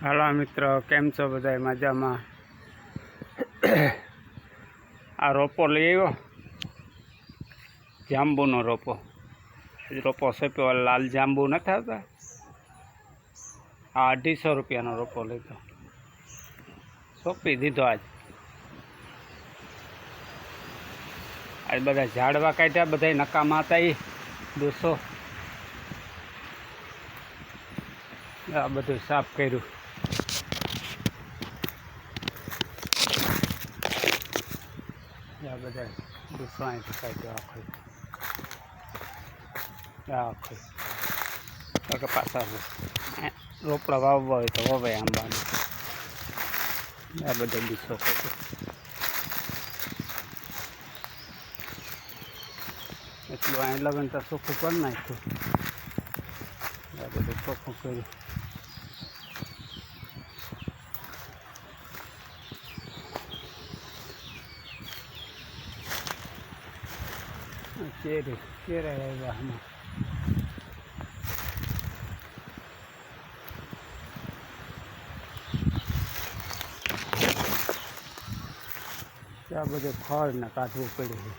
હાલો મિત્રો, કેમ છો બધા? મજામાં? આ રોપો લઈ આવ્યો, જાંબુનો રોપો સોંપ્યો. લાલ જાંબુ નથી આવતા, આ 250 રૂપિયાનો રોપો લીધો, સોંપી દીધો. આજ બધા ઝાડવા કાઢ્યા, બધા નકામા હતા. એ 200 આ બધું સાફ કર્યું. આ બધા 280 કાઢ્યો આખો પાછા રોપડા વાવવા હોય તો વવાય આંબાનું. આ બધા 200 કાઢ્યો. એટલું અહીં લગન તો ચોખ્ખું કરી નાખ્યું. આ બધું ચોખ્ખું કર્યું. કેરા આવ્યા આમાં. આ બધું ખડ ને કાઢવું પડ્યું.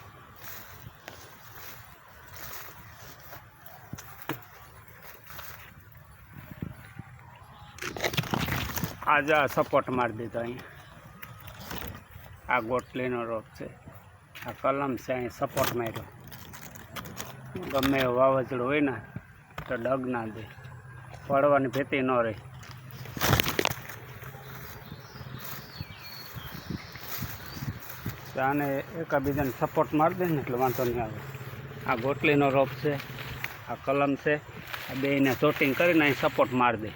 આજે આ સપોર્ટ મારી દીધો. અહીંયા આ ગોટલીનો રોપ છે, આ કલમ છે. અહીં સપોર્ટ માર્યો. ગમે એવું વાવાઝોડું હોય ને તો ડગ ના દે, પડવાની ભીતિ ન રહી. આને એકાબીજાને સપોર્ટ મારી દે ને એટલે વાંધો નહીં આવે. આ ગોટલીનો રોપ છે, આ કલમ છે. આ બેને શોટિંગ કરીને અહીં સપોર્ટ મારી દે.